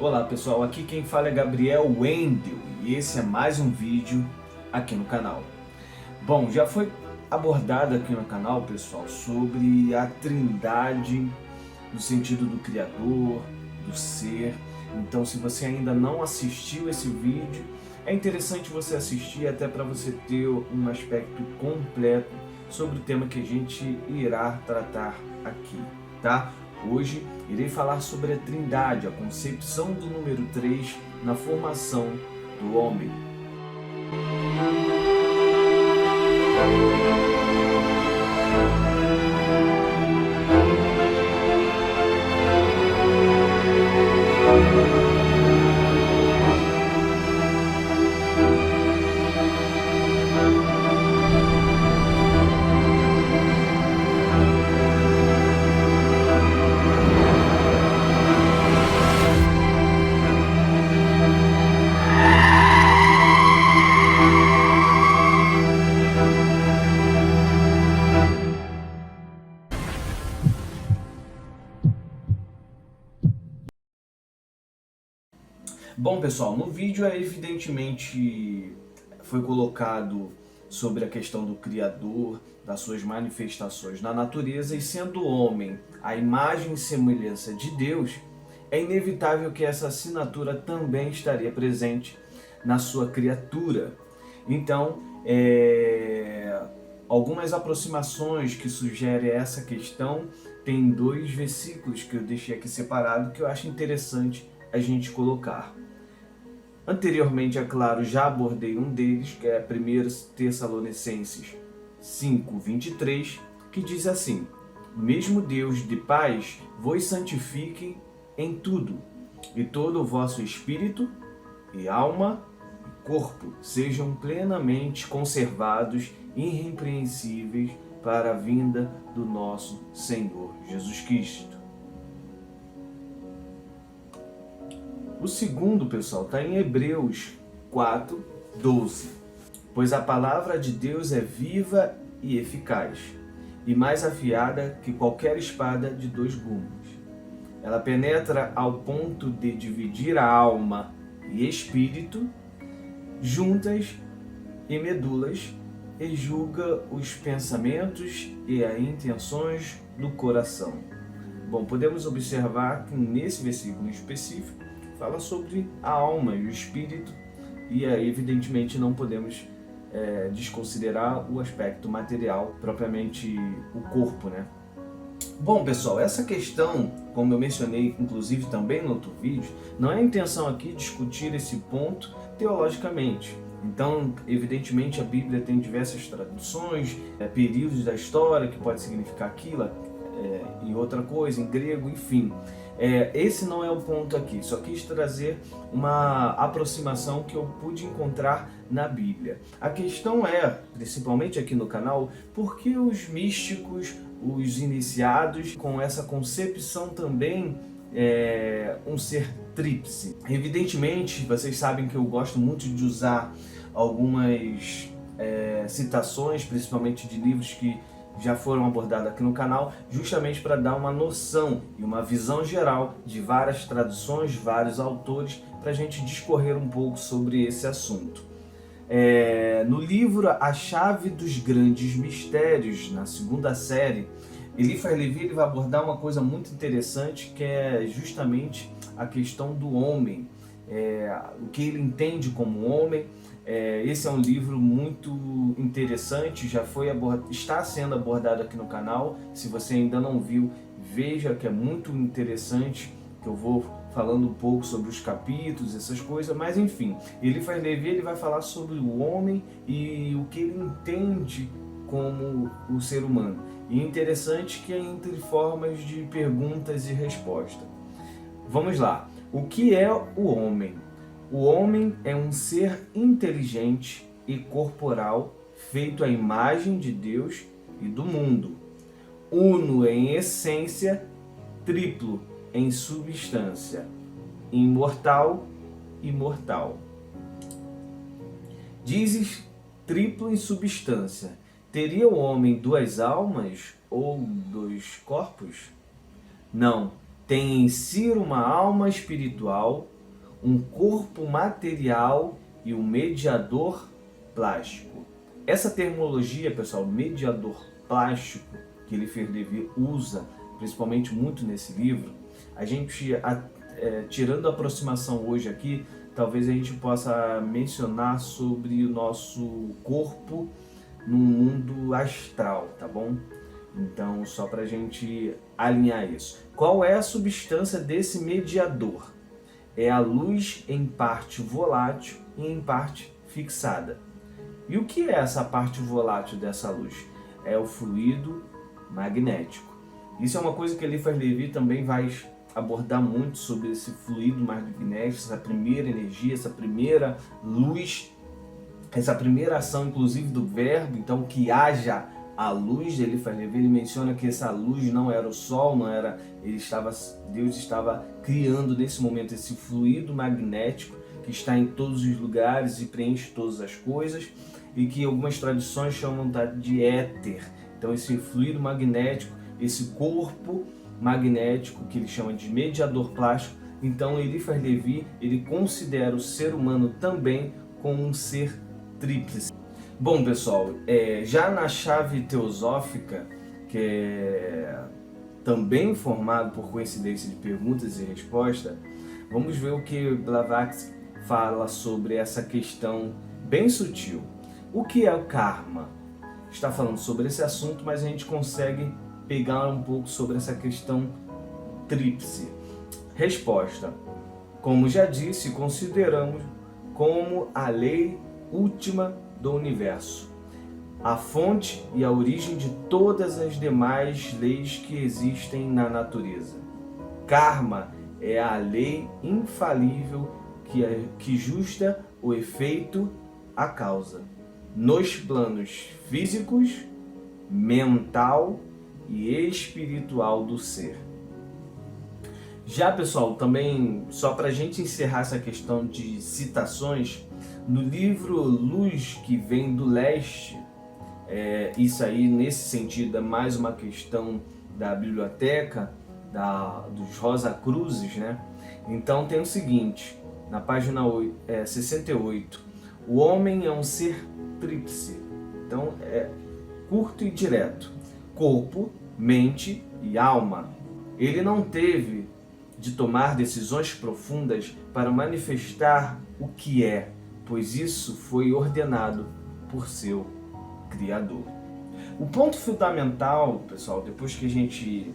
Olá pessoal, aqui quem fala é Gabriel Wendel e esse é mais um vídeo aqui no canal. Bom, já foi abordado aqui no canal, pessoal, sobre a trindade no sentido do Criador, do Ser. Então, se você ainda não assistiu esse vídeo, é interessante você assistir até para você ter um aspecto completo sobre o tema que a gente irá tratar aqui, tá? Hoje irei falar sobre a Trindade, a concepção do número 3 na formação do homem. Bom pessoal, no vídeo evidentemente foi colocado sobre a questão do Criador, das suas manifestações na natureza, e sendo o homem a imagem e semelhança de Deus, é inevitável que essa assinatura também estaria presente na sua criatura. Então, algumas aproximações que sugerem essa questão, tem dois versículos que eu deixei aqui separado que eu acho interessante a gente colocar. Anteriormente, é claro, já abordei um deles, que é 1 Tessalonicenses 5:23, que diz assim: "O mesmo Deus de paz vos santifique em tudo, e todo o vosso espírito e alma e corpo sejam plenamente conservados, irrepreensíveis para a vinda do nosso Senhor Jesus Cristo." O segundo, pessoal, está em Hebreus 4:12. "Pois a palavra de Deus é viva e eficaz, e mais afiada que qualquer espada de dois gumes. Ela penetra ao ponto de dividir a alma e espírito, juntas e medulas, e julga os pensamentos e as intenções do coração." Bom, podemos observar que nesse versículo específico fala sobre a alma e o espírito, e aí evidentemente não podemos desconsiderar o aspecto material, propriamente o corpo, né? Bom pessoal, essa questão, como eu mencionei inclusive também no outro vídeo, não é a intenção aqui discutir esse ponto teologicamente. Então, evidentemente, a Bíblia tem diversas traduções, períodos da história que pode significar aquilo, e outra coisa, em grego, enfim. Esse não é o ponto aqui, só quis trazer uma aproximação que eu pude encontrar na Bíblia. A questão é, principalmente aqui no canal, por que os místicos, os iniciados, com essa concepção também um ser tríplice? Evidentemente, vocês sabem que eu gosto muito de usar algumas citações, principalmente de livros que já foram abordados aqui no canal, justamente para dar uma noção e uma visão geral de várias traduções, vários autores, para a gente discorrer um pouco sobre esse assunto. No livro A Chave dos Grandes Mistérios, na segunda série, Eliphas Levi vai abordar uma coisa muito interessante, que é justamente a questão do homem, o que ele entende como homem. Esse é um livro muito interessante, está sendo abordado aqui no canal. Se você ainda não viu, veja, que é muito interessante, que eu vou falando um pouco sobre os capítulos, essas coisas, mas enfim, Eliphas Levi ele vai falar sobre o homem e o que ele entende como o ser humano. E interessante que é entre formas de perguntas e respostas. Vamos lá. O que é o homem? O homem é um ser inteligente e corporal, feito à imagem de Deus e do mundo, uno em essência, triplo em substância, imortal e mortal. Dizes triplo em substância. Teria o homem duas almas ou dois corpos? Não. Tem em si uma alma espiritual um corpo material e um mediador plástico. Essa terminologia, pessoal, mediador plástico, que Eliphas Levi usa, principalmente muito nesse livro, a gente, tirando a aproximação hoje aqui, talvez a gente possa mencionar sobre o nosso corpo no mundo astral, tá bom? Então, só para a gente alinhar isso. Qual é a substância desse mediador? É a luz em parte volátil e em parte fixada. E o que é essa parte volátil dessa luz? É o fluido magnético. Isso é uma coisa que Eliphas Levi também vai abordar muito sobre esse fluido magnético, essa primeira energia, essa primeira luz, essa primeira ação, inclusive, do verbo. Então, que haja a luz. Eliphas Levi, ele menciona que essa luz não era o sol, não era, Deus estava criando nesse momento esse fluido magnético que está em todos os lugares e preenche todas as coisas, e que algumas tradições chamam de éter. Então, esse fluido magnético, esse corpo magnético que ele chama de mediador plástico. Então, Eliphas Levi, ele considera o ser humano também como um ser tríplice. Bom, pessoal, já na chave teosófica, que é também formado por coincidência de perguntas e respostas, vamos ver o que Blavatsky fala sobre essa questão bem sutil. O que é o karma? Está falando sobre esse assunto, mas a gente consegue pegar um pouco sobre essa questão tríplice. Resposta: como já disse, consideramos como a lei última do universo, a fonte e a origem de todas as demais leis que existem na natureza. Karma é a lei infalível que justa o efeito à causa, nos planos físicos, mental e espiritual do ser. Já, pessoal, também, só para a gente encerrar essa questão de citações, no livro Luz que Vem do Leste, isso aí, nesse sentido, é mais uma questão da biblioteca, dos Rosa Cruzes, né? Então tem o seguinte, na página 68, o homem é um ser tríplice. Então é curto e direto: corpo, mente e alma. Ele não teve de tomar decisões profundas para manifestar o que é, pois isso foi ordenado por seu Criador. O ponto fundamental, pessoal, depois que a gente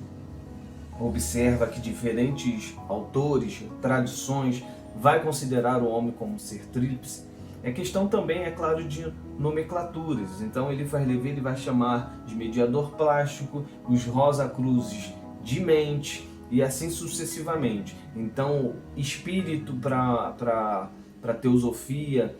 observa que diferentes autores, tradições, vai considerar o homem como ser tríplice, é questão também, é claro, de nomenclaturas. Então, Eliphas Levi, ele vai chamar de mediador plástico, os Rosa Cruzes de mente, e assim sucessivamente. Então, espírito para teosofia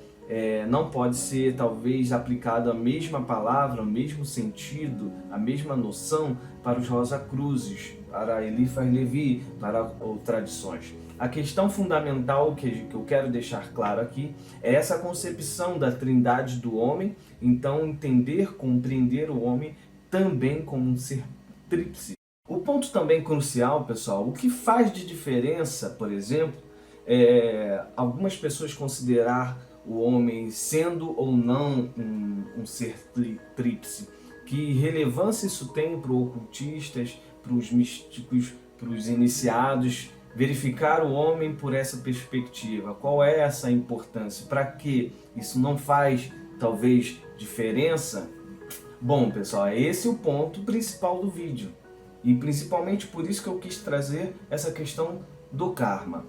não pode ser, talvez, aplicada a mesma palavra, o mesmo sentido, a mesma noção para os Rosa Cruzes, para Eliphas Levi, para tradições. A questão fundamental que eu quero deixar claro aqui é essa concepção da trindade do homem. Então, entender, compreender o homem também como um ser tríplice. O ponto também crucial, pessoal, o que faz de diferença, por exemplo, algumas pessoas considerar o homem sendo ou não um ser tríplice. Que relevância isso tem para os ocultistas, para os místicos, para os iniciados, verificar o homem por essa perspectiva? Qual é essa importância? Para que isso não faz, talvez, diferença? Bom, pessoal, esse é o ponto principal do vídeo. E principalmente por isso que eu quis trazer essa questão do karma.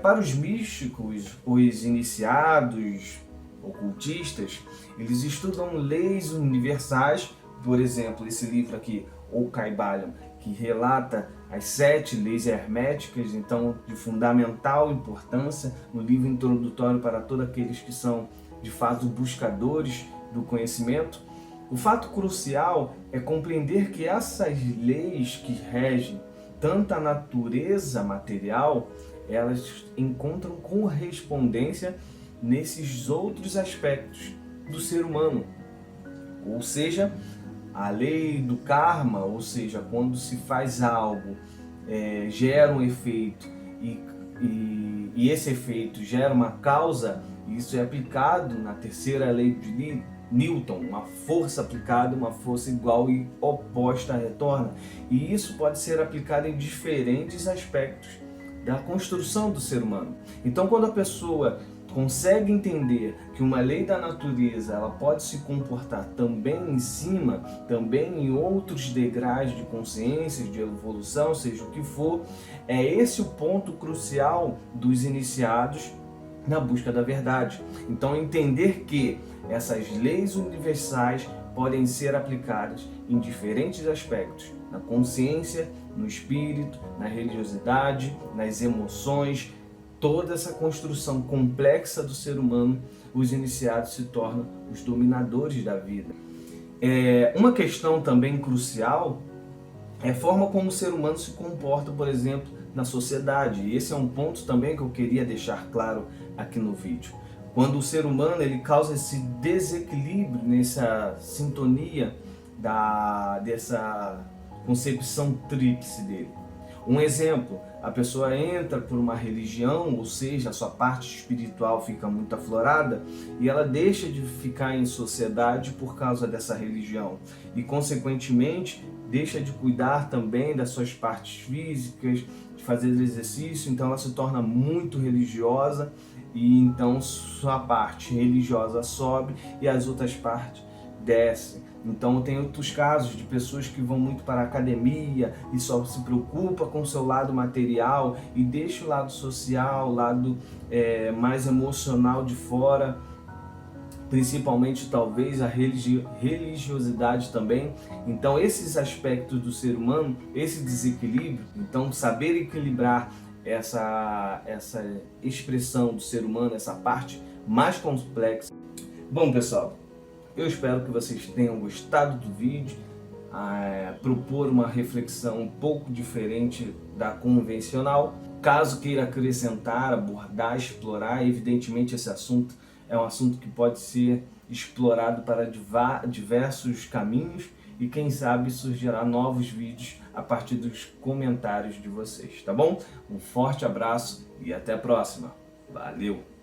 Para os místicos, os iniciados, ocultistas, eles estudam leis universais. Por exemplo, esse livro aqui, O Kybalion, que relata as 7 leis herméticas, então de fundamental importância, um livro introdutório para todos aqueles que são de fato buscadores do conhecimento. O fato crucial é compreender que essas leis que regem tanto a natureza material, elas encontram correspondência nesses outros aspectos do ser humano. Ou seja, a lei do karma, ou seja, quando se faz algo, gera um efeito e e esse efeito gera uma causa, isso é aplicado na terceira lei de Newton, uma força aplicada, uma força igual e oposta retorna. E isso pode ser aplicado em diferentes aspectos da construção do ser humano. Então, quando a pessoa consegue entender que uma lei da natureza ela pode se comportar também em cima, também em outros degraus de consciência, de evolução, seja o que for, é esse o ponto crucial dos iniciados na busca da verdade. Então, entender que essas leis universais podem ser aplicadas em diferentes aspectos, na consciência, no espírito, na religiosidade, nas emoções, toda essa construção complexa do ser humano, os iniciados se tornam os dominadores da vida. Uma questão também crucial é a forma como o ser humano se comporta, por exemplo, na sociedade. E esse é um ponto também que eu queria deixar claro aqui no vídeo. Quando o ser humano ele causa esse desequilíbrio nessa sintonia dessa concepção tríplice dele. Um exemplo, a pessoa entra por uma religião, ou seja, a sua parte espiritual fica muito aflorada e ela deixa de ficar em sociedade por causa dessa religião e, consequentemente, deixa de cuidar também das suas partes físicas, de fazer exercício, então ela se torna muito religiosa e então sua parte religiosa sobe e as outras partes descem. Então tem outros casos de pessoas que vão muito para a academia e só se preocupa com o seu lado material e deixa o lado social, o lado mais emocional de fora, principalmente talvez a religiosidade também. Então esses aspectos do ser humano, esse desequilíbrio, então saber equilibrar essa expressão do ser humano, essa parte mais complexa. Bom, pessoal, eu espero que vocês tenham gostado do vídeo, propor uma reflexão um pouco diferente da convencional. Caso queira acrescentar, abordar, explorar, evidentemente esse assunto é um assunto que pode ser explorado para diversos caminhos e quem sabe surgirá novos vídeos a partir dos comentários de vocês, tá bom? Um forte abraço e até a próxima. Valeu!